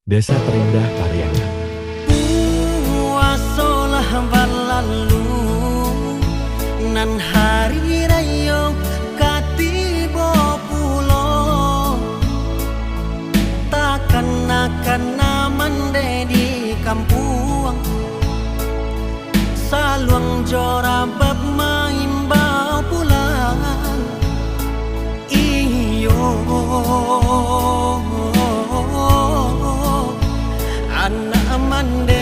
Desa Terindah Pariangan. Puasolah berlalu nan hari raya katiba pulo takkan mande di kampung saluang jora bab maimbau pulang iyo anak mande